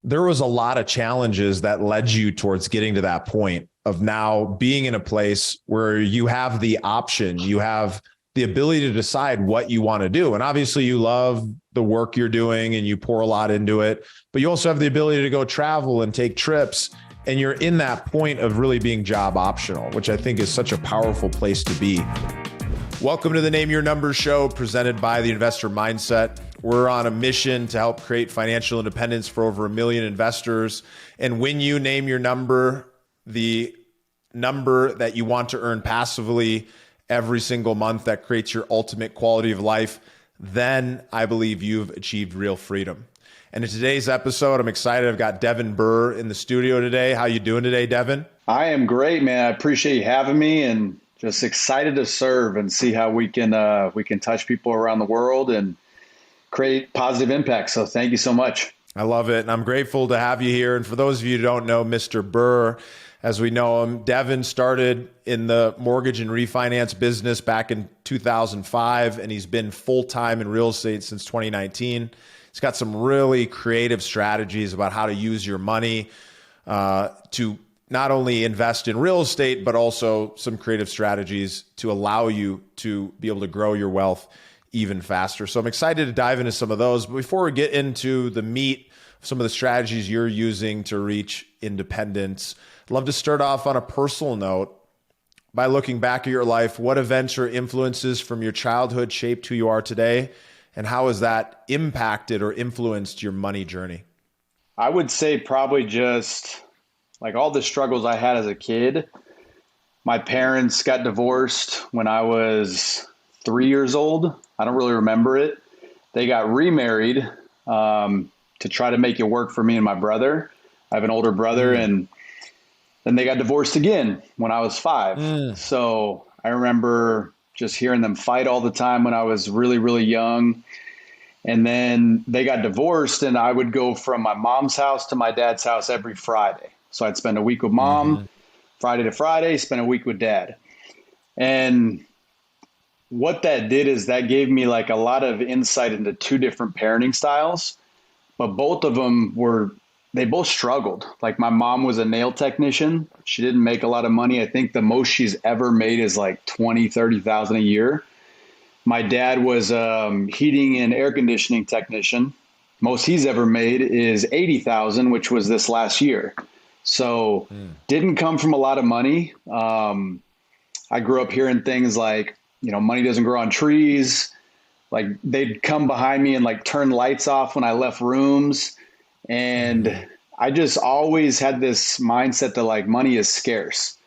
there was a lot of challenges that led you towards getting to that point of now being in a place where you have the option, you have the ability to decide what you want to do. And obviously you love the work you're doing and you pour a lot into it, but you also have the ability to go travel and take trips. And you're in that point of really being job optional, which I think is such a powerful place to be. Welcome to the Name Your Numbers show presented by the Investor Mindset. We're on a mission to help create financial independence for over 1 million investors. And when you name your number, the number that you want to earn passively every single month that creates your ultimate quality of life, then I believe you've achieved real freedom. And in today's episode, I'm excited. I've got Devin Burr in the studio today. How you doing today, Devin? I am great, man. I appreciate you having me and just excited to serve and see how we can touch people around the world and create positive impact. So thank you so much. I love it. And I'm grateful to have you here. And for those of you who don't know Mr. Burr, as we know him, Devin started in the mortgage and refinance business back in 2005, and he's been full-time in real estate since 2019. He's got some really creative strategies about how to use your money to not only invest in real estate, but also some creative strategies to allow you to be able to grow your wealth even faster. So I'm excited to dive into some of those. But before we get into the meat of some of the strategies you're using to reach independence, I'd love to start off on a personal note by looking back at your life. What events or influences from your childhood shaped who you are today? And how has that impacted or influenced your money journey? I would say probably just like all the struggles I had as a kid. My parents got divorced when I was 3 years old. I don't really remember it. They got remarried to try to make it work for me and my brother. I have an older brother, and then they got divorced again when I was 5. So I remember just hearing them fight all the time when I was really, really young. And then they got divorced, and I would go from my mom's house to my dad's house every Friday. So I'd spend a week with mom, Friday to Friday, spend a week with dad. And what that did is that gave me like a lot of insight into two different parenting styles, but both of them they both struggled. Like my mom was a nail technician. She didn't make a lot of money. I think the most she's ever made is like 20, 30,000 a year. My dad was heating and air conditioning technician. Most he's ever made is 80,000, which was this last year. So didn't come from a lot of money. I grew up hearing things like, money doesn't grow on trees. Like they'd come behind me and like turn lights off when I left rooms. And I just always had this mindset that like money is scarce.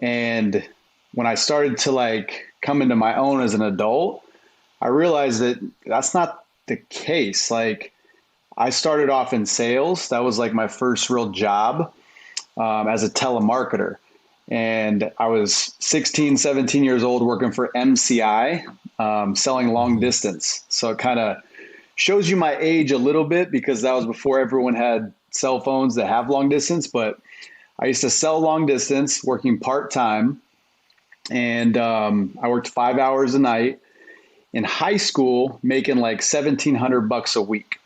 And when I started to like come into my own as an adult, I realized that that's not the case. Like I started off in sales. That was like my first real job as a telemarketer. And I was 16, 17 years old working for MCI, selling long distance. So it kind of shows you my age a little bit because that was before everyone had cell phones that have long distance. But I used to sell long distance working part-time. And I worked 5 hours a night in high school, making like $1,700 a week.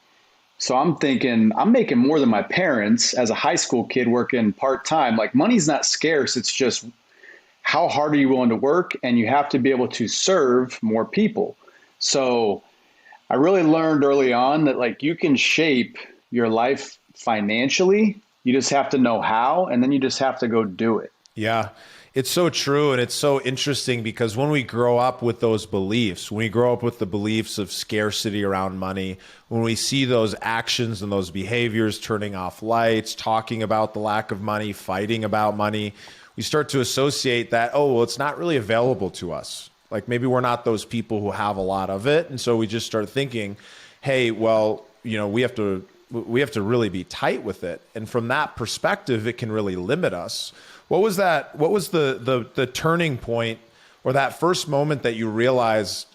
So I'm thinking I'm making more than my parents as a high school kid working part-time. Like money's not scarce. It's just how hard are you willing to work? And you have to be able to serve more people. So I really learned early on that like you can shape your life financially. You just have to know how, and then you just have to go do it. Yeah. It's so true. And it's so interesting because when we grow up with those beliefs, when we grow up with the beliefs of scarcity around money, when we see those actions and those behaviors, turning off lights, talking about the lack of money, fighting about money, we start to associate that, oh, well, it's not really available to us. Like maybe we're not those people who have a lot of it. And so we just start thinking, hey, well, we have to really be tight with it. And from that perspective, it can really limit us. What was that? What was the turning point or that first moment that you realized,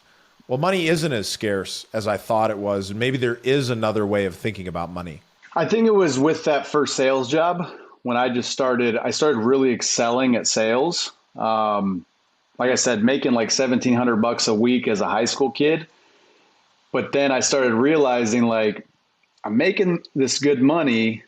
well, money isn't as scarce as I thought it was, and maybe there is another way of thinking about money? I think it was with that first sales job when I started really excelling at sales. Like I said, making like $1,700 a week as a high school kid. But then I started realizing like I'm making this good money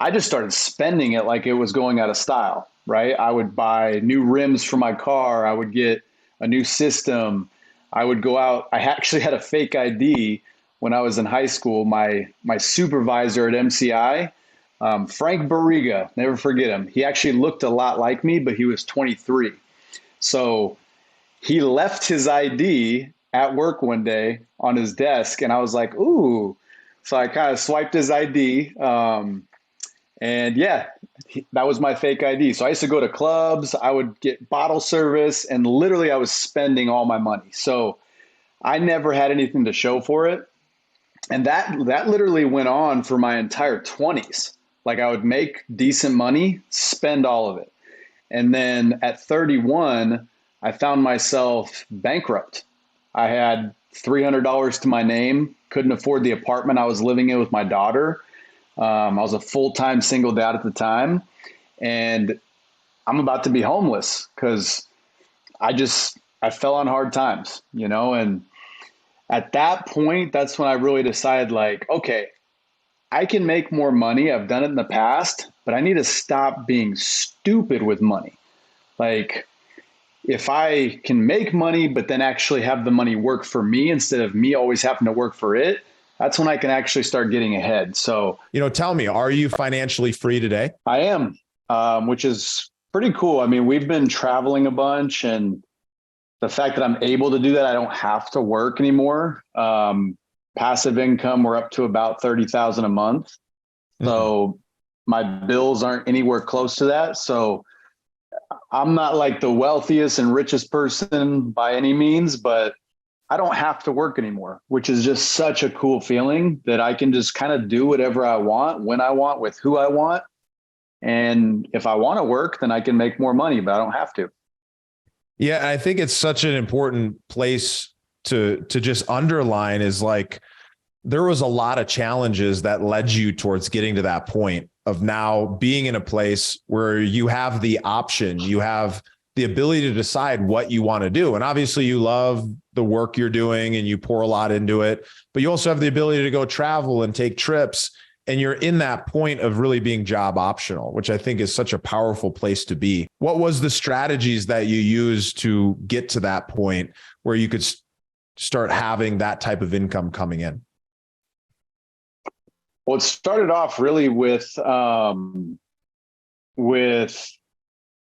I just started spending it like it was going out of style, right? I would buy new rims for my car. I would get a new system. I would go out. I actually had a fake ID when I was in high school. My supervisor at MCI, Frank Barriga, never forget him. He actually looked a lot like me, but he was 23. So he left his ID at work one day on his desk, and I was like, ooh. So I kind of swiped his ID. And yeah, that was my fake ID. So I used to go to clubs, I would get bottle service, and literally I was spending all my money. So I never had anything to show for it. And that literally went on for my entire 20s. Like I would make decent money, spend all of it. And then at 31, I found myself bankrupt. I had $300 to my name, couldn't afford the apartment I was living in with my daughter. I was a full-time single dad at the time, and I'm about to be homeless because I fell on hard times, and at that point, that's when I really decided like, okay, I can make more money. I've done it in the past, but I need to stop being stupid with money. Like if I can make money, but then actually have the money work for me instead of me always having to work for it, that's when I can actually start getting ahead. So, Tell me, are you financially free today? I am, which is pretty cool. I mean, we've been traveling a bunch, and the fact that I'm able to do that, I don't have to work anymore. Passive income, we're up to about 30,000 a month. So my bills aren't anywhere close to that. So I'm not like the wealthiest and richest person by any means, but I don't have to work anymore, which is just such a cool feeling that I can just kind of do whatever I want, when I want, with who I want. And if I want to work, then I can make more money, but I don't have to. Yeah, I think it's such an important place to just underline is like there was a lot of challenges that led you towards getting to that point of now being in a place where you have the option, you have the ability to decide what you want to do. And obviously you love the work you're doing and you pour a lot into it, but you also have the ability to go travel and take trips. And you're in that point of really being job optional, which I think is such a powerful place to be. What was the strategies that you used to get to that point where you could start having that type of income coming in? Well, it started off really with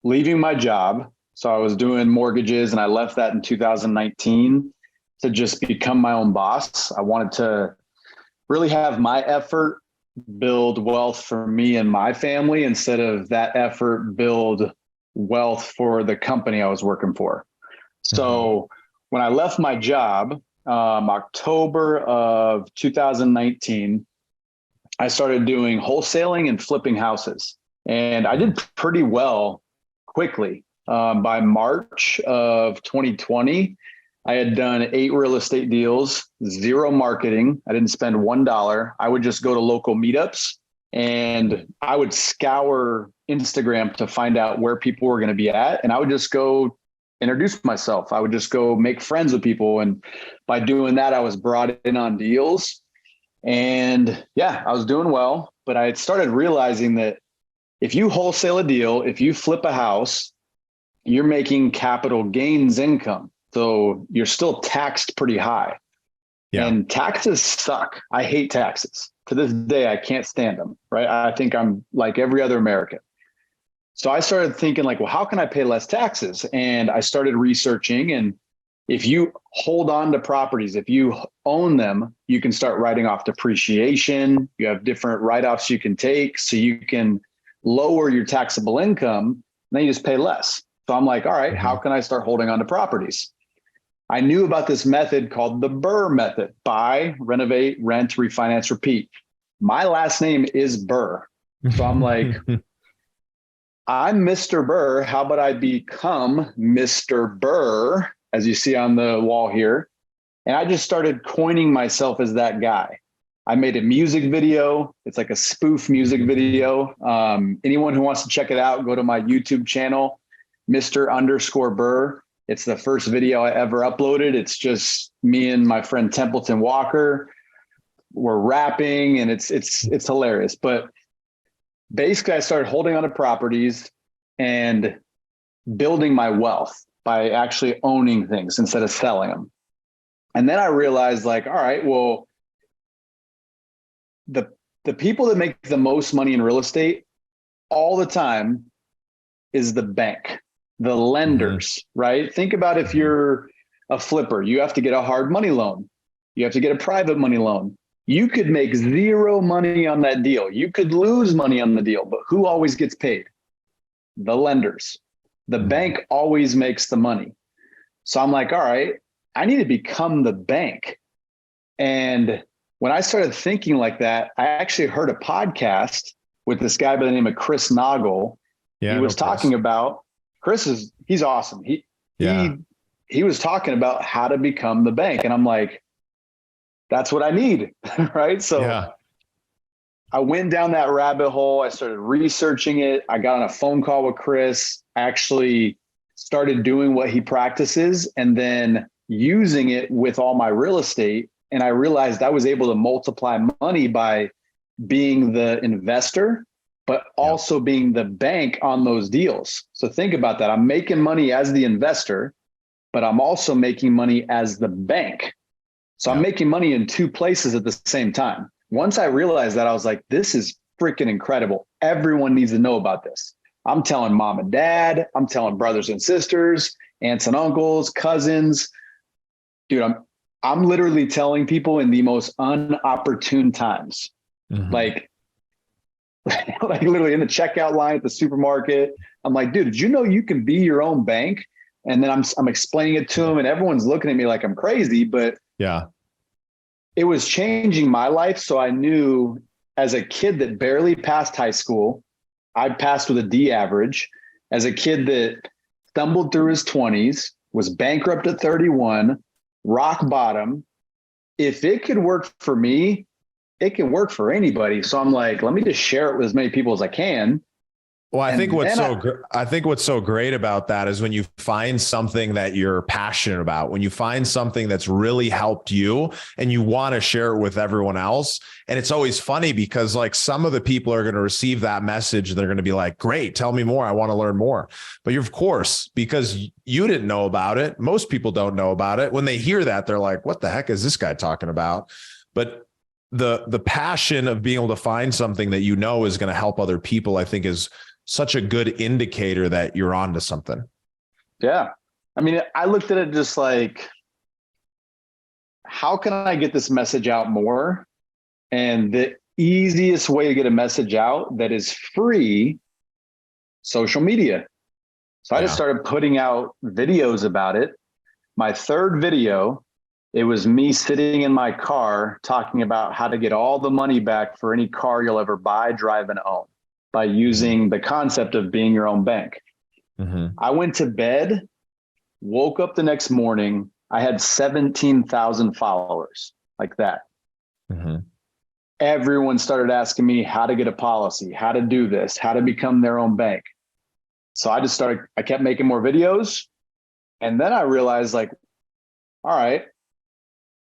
leaving my job. So I was doing mortgages and I left that in 2019 to just become my own boss. I wanted to really have my effort build wealth for me and my family instead of that effort build wealth for the company I was working for. So when I left my job, October of 2019, I started doing wholesaling and flipping houses. And I did pretty well quickly. By March of 2020, I had done 8 real estate deals, 0 marketing. I didn't spend $1. I would just go to local meetups and I would scour Instagram to find out where people were going to be at. And I would just go introduce myself. I would just go make friends with people. And by doing that, I was brought in on deals. And yeah, I was doing well, but I had started realizing that if you wholesale a deal, if you flip a house, you're making capital gains income. So you're still taxed pretty high. Yeah. And taxes suck. I hate taxes. To this day, I can't stand them, right? I think I'm like every other American. So I started thinking like, well, how can I pay less taxes? And I started researching. And if you hold on to properties, if you own them, you can start writing off depreciation. You have different write-offs you can take so you can lower your taxable income. And then you just pay less. So I'm like, all right, how can I start holding on to properties? I knew about this method called the Burr method: buy, renovate, rent, refinance, repeat. My last name is Burr. So I'm like, I'm Mr. Burr. How about I become Mr. Burr, as you see on the wall here? And I just started coining myself as that guy. I made a music video. It's like a spoof music video. Anyone who wants to check it out, go to my YouTube channel, Mr._Burr. It's the first video I ever uploaded. It's just me and my friend Templeton Walker. We're rapping and it's hilarious. But basically I started holding on to properties and building my wealth by actually owning things instead of selling them. And then I realized like, all right, well, the people that make the most money in real estate all the time is the bank, the lenders, right? Think about if you're a flipper, you have to get a hard money loan. You have to get a private money loan. You could make zero money on that deal. You could lose money on the deal, but who always gets paid? The lenders. The bank always makes the money. So I'm like, all right, I need to become the bank. And when I started thinking like that, I actually heard a podcast with this guy by the name of Chris Noggle. Yeah, he was talking about, he's awesome. He was talking about how to become the bank. And I'm like, that's what I need. Right. So I went down that rabbit hole. I started researching it. I got on a phone call with Chris, actually started doing what he practices and then using it with all my real estate. And I realized I was able to multiply money by being the investor, but also being the bank on those deals. So think about that. I'm making money as the investor, but I'm also making money as the bank. So I'm making money in two places at the same time. Once I realized that, I was like, this is freaking incredible. Everyone needs to know about this. I'm telling mom and dad, I'm telling brothers and sisters, aunts and uncles, cousins. Dude, I'm literally telling people in the most unopportune times. Like literally in the checkout line at the supermarket. I'm like, dude, did you know you can be your own bank? And then I'm explaining it to them and everyone's looking at me like I'm crazy, but it was changing my life. So I knew as a kid that barely passed high school, I passed with a D average. As a kid that stumbled through his 20s, was bankrupt at 31, rock bottom. If it could work for me, it can work for anybody. So I'm like, let me just share it with as many people as I can. Well, I think what's so great about that is when you find something that you're passionate about, when you find something that's really helped you and you want to share it with everyone else. And it's always funny because like some of the people are going to receive that message and they're going to be like, great, tell me more. I want to learn more. But you're, of course, because you didn't know about it. Most people don't know about it. When they hear that, they're like, what the heck is this guy talking about? But the passion of being able to find something that you know is going to help other people, I think is such a good indicator that you're onto something. Yeah. I mean, I looked at it just like, how can I get this message out more? And the easiest way to get a message out that is free, social media. So I just started putting out videos about it. My third video, it was me sitting in my car talking about how to get all the money back for any car you'll ever buy, drive, and own by using the concept of being your own bank. I went to bed, woke up the next morning, I had 17,000 followers like that. Everyone started asking me how to get a policy, how to do this, how to become their own bank. So I kept making more videos. And then I realized like, all right,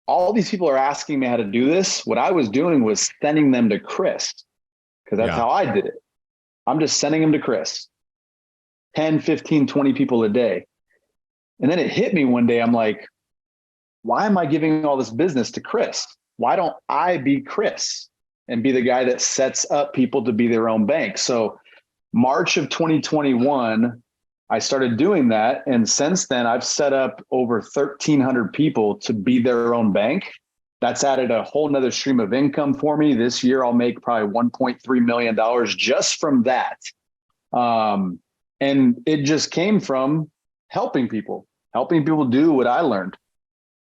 all these people are asking me how to do this. What I was doing was sending them to Chris because that's how I did it. I'm just sending them to Chris, 10, 15, 20 people a day. And then it hit me one day. I'm like, why am I giving all this business to Chris? Why don't I be Chris and be the guy that sets up people to be their own bank? So March of 2021, I started doing that. And since then, I've set up over 1,300 people to be their own bank. That's added a whole nother stream of income for me. This year, I'll make probably $1.3 million just from that. And it just came from helping people do what I learned.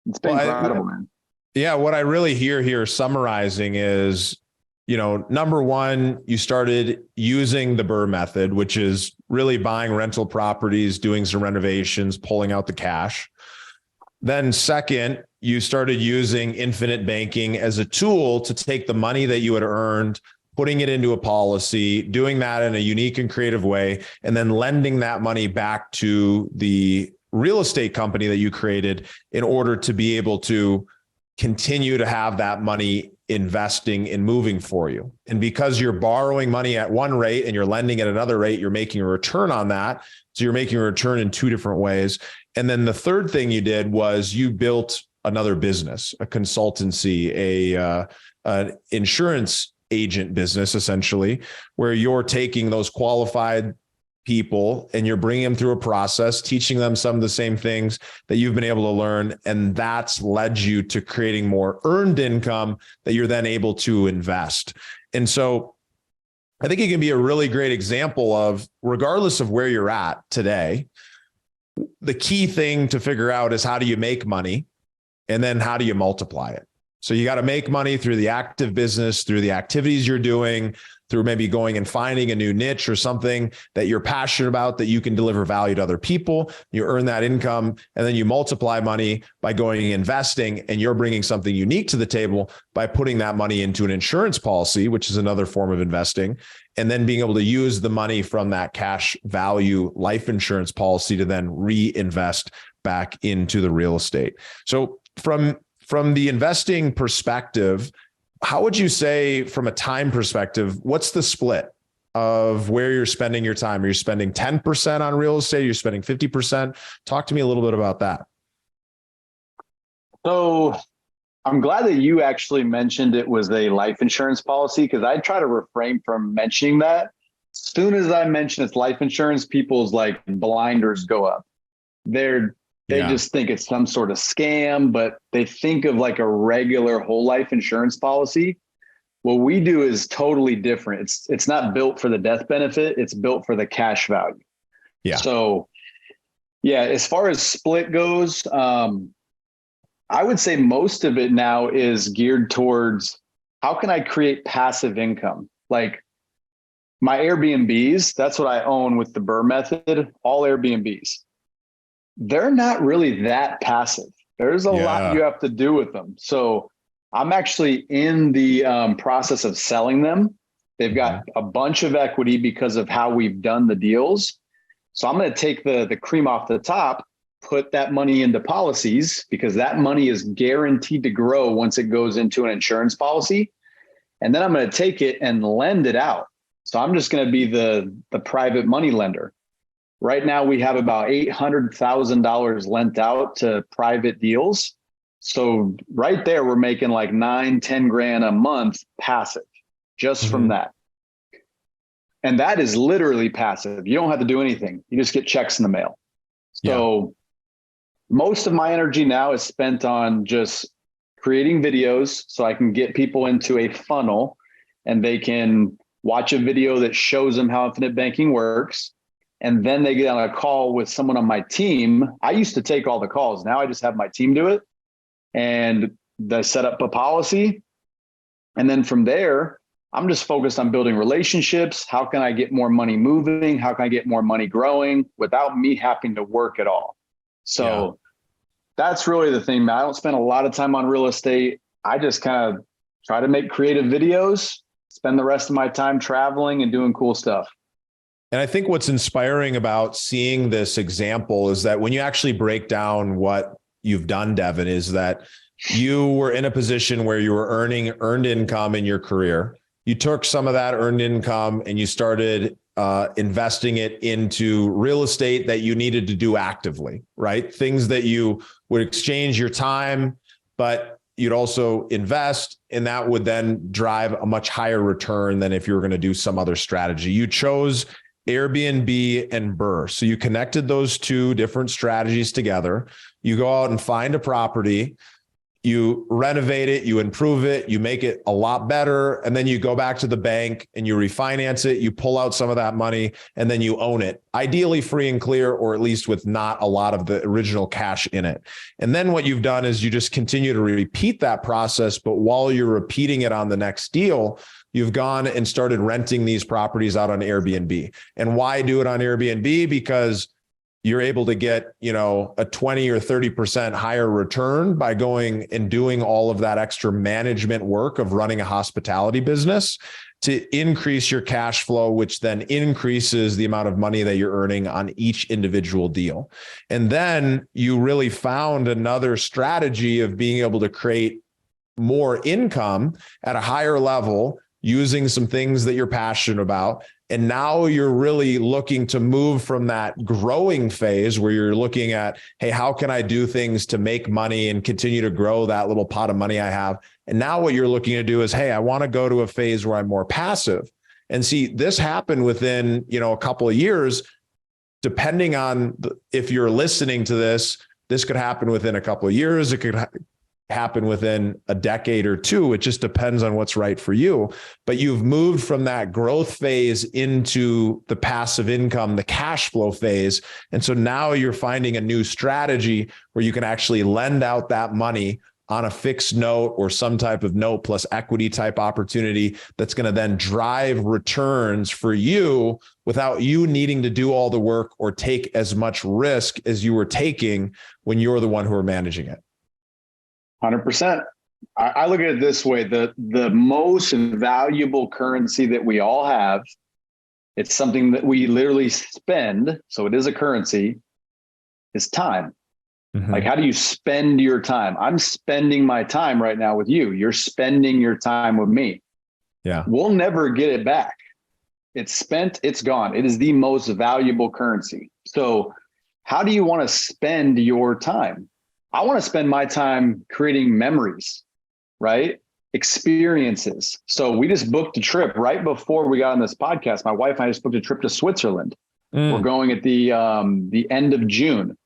It's been incredible, man. Yeah. What I really hear here summarizing is, number one, you started using the Burr method, which is really buying rental properties, doing some renovations, pulling out the cash. Then second, you started using infinite banking as a tool to take the money that you had earned, putting it into a policy, doing that in a unique and creative way, and then lending that money back to the real estate company that you created in order to be able to continue to have that money investing and moving for you. And because you're borrowing money at one rate and you're lending at another rate, you're making a return on that. So you're making a return in two different ways. And then the third thing you did was you built another business, a consultancy, an insurance agent business, essentially, where you're taking those qualified people and you're bringing them through a process, teaching them some of the same things that you've been able to learn. And that's led you to creating more earned income that you're then able to invest. And so I think it can be a really great example of, regardless of where you're at today, the key thing to figure out is how do you make money and then how do you multiply it? So you got to make money through the active business, through the activities you're doing, through maybe going and finding a new niche or something that you're passionate about that you can deliver value to other people. You earn that income, and then you multiply money by going and investing, and you're bringing something unique to the table by putting that money into an insurance policy, which is another form of investing, and then being able to use the money from that cash value life insurance policy to then reinvest back into the real estate. So from the investing perspective, how would you say, from a time perspective, what's the split of where you're spending your time? Are you spending 10% on real estate? You're spending 50%? Talk to me a little bit about that. So I'm glad that you actually mentioned it was a life insurance policy, because I try to refrain from mentioning that. As soon as I mention it's life insurance, people's like blinders go up. They just think it's some sort of scam, but they think of like a regular whole life insurance policy. What we do is totally different. It's not built for the death benefit. It's built for the cash value. Yeah. So yeah, as far as split goes, I would say most of it now is geared towards how can I create passive income? Like my Airbnbs, that's what I own with the Burr method, all Airbnbs. They're not really that passive. There's a lot you have to do with them. So I'm actually in the process of selling them. They've got a bunch of equity because of how we've done the deals. So I'm going to take the cream off the top, put that money into policies, because that money is guaranteed to grow once it goes into an insurance policy. And then I'm going to take it and lend it out. So I'm just going to be the private money lender. Right now, we have about $800,000 lent out to private deals. So right there, we're making like 9-10 grand a month passive just from that. And that is literally passive. You don't have to do anything. You just get checks in the mail. So most of my energy now is spent on just creating videos so I can get people into a funnel and they can watch a video that shows them how infinite banking works. And then they get on a call with someone on my team. I used to take all the calls. Now I just have my team do it. And they set up a policy. And then from there, I'm just focused on building relationships. How can I get more money moving? How can I get more money growing without me having to work at all? So that's really the thing. I don't spend a lot of time on real estate. I just kind of try to make creative videos, spend the rest of my time traveling and doing cool stuff. And I think what's inspiring about seeing this example is that when you actually break down what you've done, Devin, is that you were in a position where you were earning earned income in your career. You took some of that earned income and you started investing it into real estate that you needed to do actively, right? Things that you would exchange your time, but you'd also invest, and that would then drive a much higher return than if you were going to do some other strategy. You chose Airbnb and Burr. So you connected those two different strategies together. You go out and find a property, you renovate it, you improve it, you make it a lot better. And then you go back to the bank and you refinance it, you pull out some of that money, and then you own it, ideally free and clear, or at least with not a lot of the original cash in it. And then what you've done is you just continue to repeat that process. But while you're repeating it on the next deal, you've gone and started renting these properties out on Airbnb. And why do it on Airbnb? Because you're able to get, a 20 or 30% higher return by going and doing all of that extra management work of running a hospitality business to increase your cash flow, which then increases the amount of money that you're earning on each individual deal. And then you really found another strategy of being able to create more income at a higher level using some things that you're passionate about. And now you're really looking to move from that growing phase where you're looking at, hey, how can I do things to make money and continue to grow that little pot of money I have? And now what you're looking to do is, hey, I want to go to a phase where I'm more passive. And see, this happened within, a couple of years, depending on if you're listening to this could happen within a couple of years. It could happen within a decade or two. It just depends on what's right for you. But you've moved from that growth phase into the passive income, the cash flow phase. And so now you're finding a new strategy where you can actually lend out that money on a fixed note or some type of note plus equity type opportunity that's going to then drive returns for you without you needing to do all the work or take as much risk as you were taking when you're the one who are managing it. 100%. I look at it this way. The most valuable currency that we all have, it's something that we literally spend, so it is a currency, is time. Mm-hmm. Like, how do you spend your time? I'm spending my time right now with you. You're spending your time with me. Yeah. We'll never get it back. It's spent, it's gone. It is the most valuable currency. So how do you want to spend your time? I want to spend my time creating memories, right? Experiences. So we just booked a trip right before we got on this podcast. My wife and I just booked a trip to Switzerland. We're going at the end of June.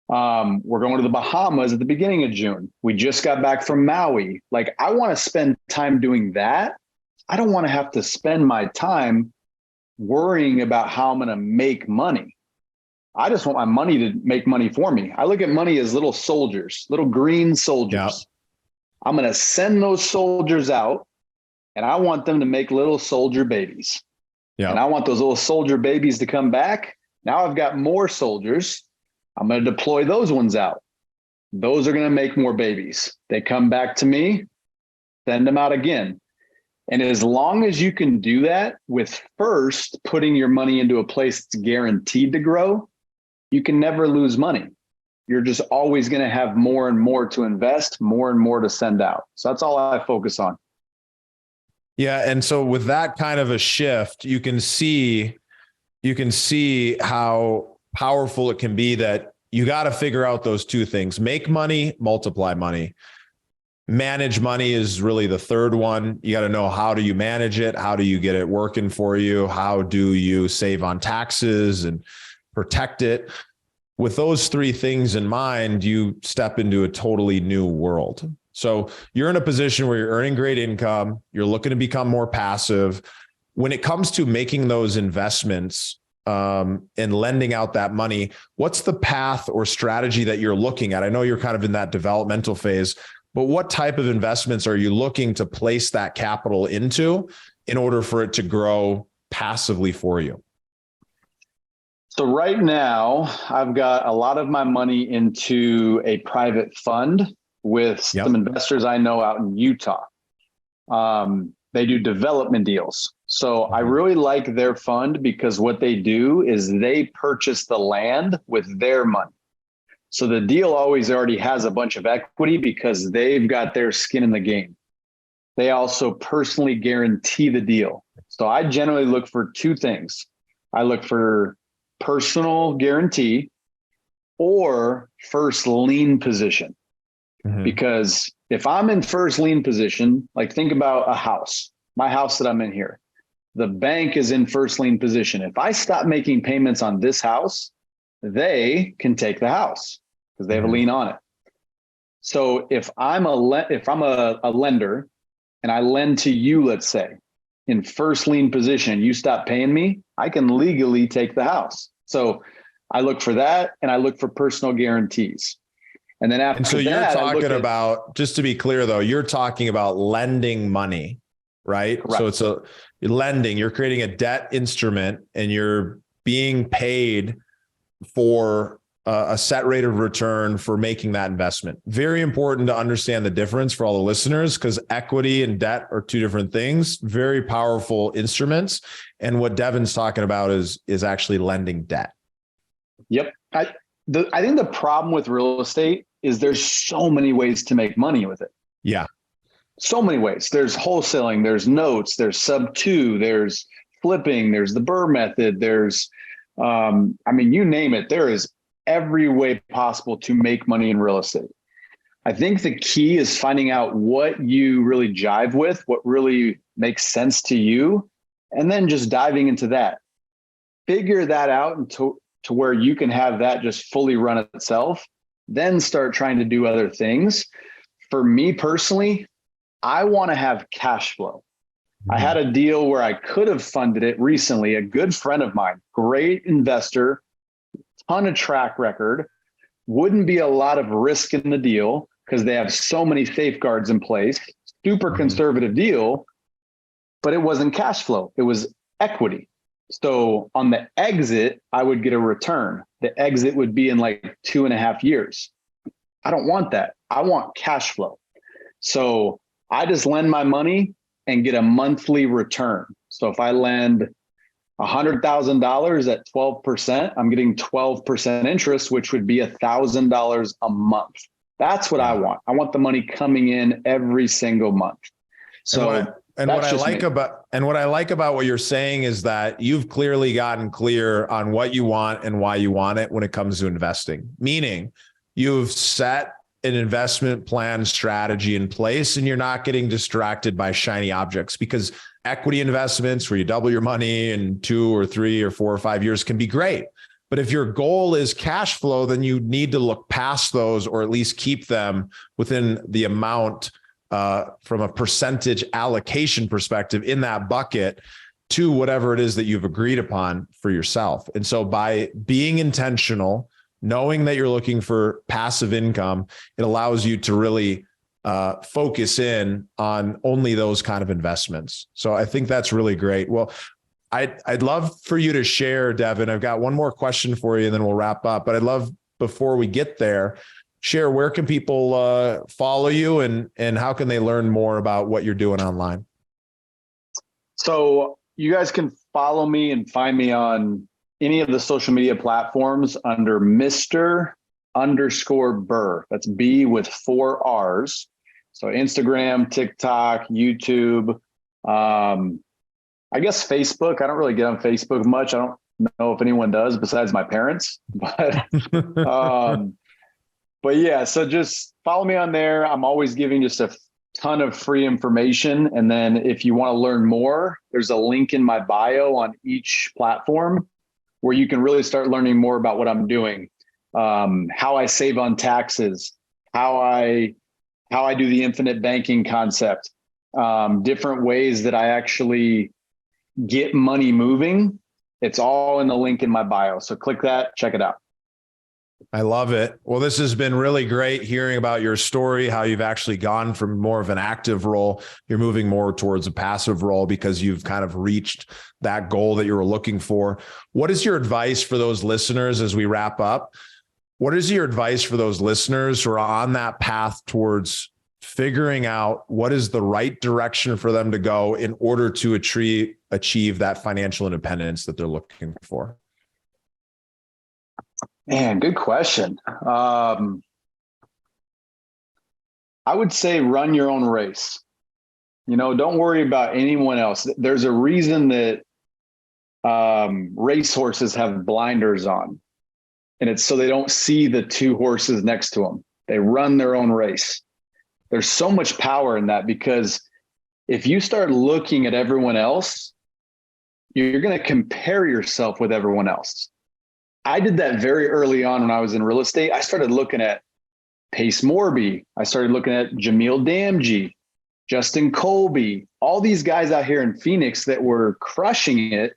We're going to the Bahamas at the beginning of June. We just got back from Maui. Like, I want to spend time doing that. I don't want to have to spend my time worrying about how I'm going to make money. I just want my money to make money for me. I look at money as little soldiers, little green soldiers. Yep. I'm going to send those soldiers out, and I want them to make little soldier babies. Yep. And I want those little soldier babies to come back. Now I've got more soldiers. I'm going to deploy those ones out. Those are going to make more babies. They come back to me, send them out again. And as long as you can do that with first putting your money into a place that's guaranteed to grow, you can never lose money. You're just always going to have more and more to invest, more and more to send out. So that's all I focus on. Yeah. And so with that kind of a shift, you can see how powerful it can be that you got to figure out those two things: make money, multiply money. Manage money is really the third one. You got to know, how do you manage it? How do you get it working for you? How do you save on taxes and protect it? With those three things in mind, you step into a totally new world. So you're in a position where you're earning great income. You're looking to become more passive. When it comes to making those investments and lending out that money, what's the path or strategy that you're looking at? I know you're kind of in that developmental phase, but what type of investments are you looking to place that capital into in order for it to grow passively for you? So right now, I've got a lot of my money into a private fund with some investors I know out in Utah. They do development deals. So I really like their fund because what they do is they purchase the land with their money. So the deal always already has a bunch of equity because they've got their skin in the game. They also personally guarantee the deal. So I generally look for two things. I look for personal guarantee or first lien position. Mm-hmm. Because if I'm in first lien position, like think about a house, my house that I'm in here, the bank is in first lien position. If I stop making payments on this house, they can take the house because they have a lien on it. So if I'm a lender and I lend to you, let's say in first lien position, you stop paying me, I can legally take the house. So I look for that, and I look for personal guarantees. And then after that, so you're talking about, just to be clear though, you're talking about lending money, right? Correct. So you're lending, you're creating a debt instrument, and you're being paid for a set rate of return for making that investment. Very important to understand the difference for all the listeners, because equity and debt are two different things, very powerful instruments. And what Devin's talking about is actually lending debt. Yep. I think the problem with real estate is there's so many ways to make money with it. Yeah. So many ways. There's wholesaling, there's notes, there's sub two, there's flipping, there's the Burr method, there's, you name it. There is every way possible to make money in real estate. I think the key is finding out what you really jive with, what really makes sense to you, and then just diving into that. Figure that out to where you can have that just fully run itself, then start trying to do other things. For me personally, I want to have cash flow. I had a deal where I could have funded it recently. A good friend of mine, great investor, ton of track record, wouldn't be a lot of risk in the deal because they have so many safeguards in place, super conservative deal, but it wasn't cash flow. It was equity. So on the exit, I would get a return. The exit would be in like 2.5 years. I don't want that. I want cash flow. So I just lend my money and get a monthly return. So if I lend $100,000 at 12%, I'm getting 12% interest, which would be $1,000 a month. That's what I want. I want the money coming in every single month. So what I like about what you're saying is that you've clearly gotten clear on what you want and why you want it when it comes to investing, meaning you've set an investment plan strategy in place and you're not getting distracted by shiny objects, because equity investments where you double your money in 2 or 3 or 4 or 5 years can be great. But if your goal is cash flow, then you need to look past those, or at least keep them within the amount from a percentage allocation perspective in that bucket to whatever it is that you've agreed upon for yourself. And so by being intentional, knowing that you're looking for passive income, it allows you to really focus in on only those kind of investments. So I think that's really great. Well, I'd love for you to share, Devin. I've got one more question for you and then we'll wrap up. But I'd love, before we get there, share where can people follow you and how can they learn more about what you're doing online? So you guys can follow me and find me on any of the social media platforms under Mr_Burr. That's B with 4 R's. So Instagram, TikTok, YouTube, I guess Facebook. I don't really get on Facebook much. I don't know if anyone does besides my parents, but yeah, so just follow me on there. I'm always giving just a ton of free information. And then if you want to learn more, there's a link in my bio on each platform where you can really start learning more about what I'm doing, how I save on taxes, how I do the infinite banking concept, different ways that I actually get money moving. It's all in the link in my bio. So click that, check it out. I love it. Well, this has been really great hearing about your story, how you've actually gone from more of an active role. You're moving more towards a passive role because you've kind of reached that goal that you were looking for. What is your advice for those listeners as we wrap up? What is your advice for those listeners who are on that path towards figuring out what is the right direction for them to go in order to achieve that financial independence that they're looking for? Man, good question. I would say run your own race. Don't worry about anyone else. There's a reason that racehorses have blinders on, and it's so they don't see the 2 horses next to them. They run their own race. There's so much power in that, because if you start looking at everyone else, you're going to compare yourself with everyone else. I did that very early on when I was in real estate. I started looking at Pace Morby. I started looking at Jamil Damji, Justin Colby, all these guys out here in Phoenix that were crushing it.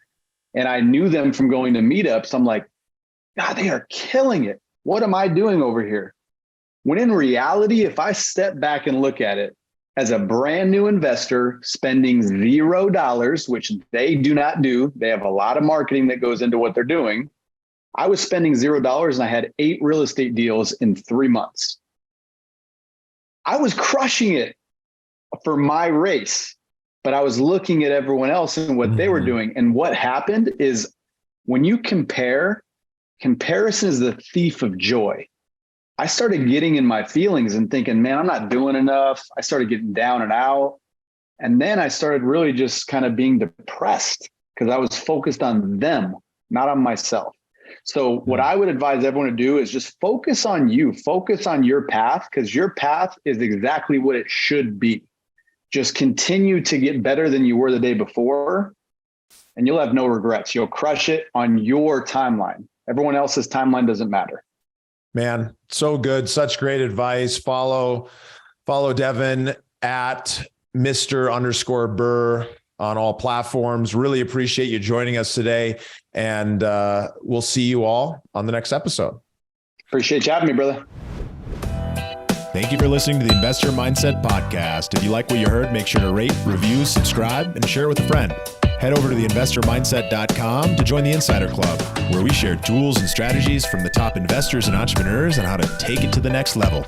And I knew them from going to meetups. I'm like, God, they are killing it. What am I doing over here? When in reality, if I step back and look at it as a brand new investor spending $0, which they do not do, they have a lot of marketing that goes into what they're doing. I was spending $0 and I had 8 real estate deals in 3 months. I was crushing it for my race, but I was looking at everyone else and what they were doing. And what happened is when you compare, comparison is the thief of joy. I started getting in my feelings and thinking, man, I'm not doing enough. I started getting down and out. And then I started really just kind of being depressed because I was focused on them, not on myself. So what I would advise everyone to do is just focus on you, focus on your path, because your path is exactly what it should be. Just continue to get better than you were the day before, and you'll have no regrets. You'll crush it on your timeline. Everyone else's timeline doesn't matter. Man, so good. Such great advice. Follow Devin at Mr._Burr on all platforms. Really appreciate you joining us today. And we'll see you all on the next episode. Appreciate you having me, brother. Thank you for listening to the Investor Mindset Podcast. If you like what you heard, make sure to rate, review, subscribe, and share with a friend. Head over to theinvestormindset.com to join the Insider Club, where we share tools and strategies from the top investors and entrepreneurs on how to take it to the next level.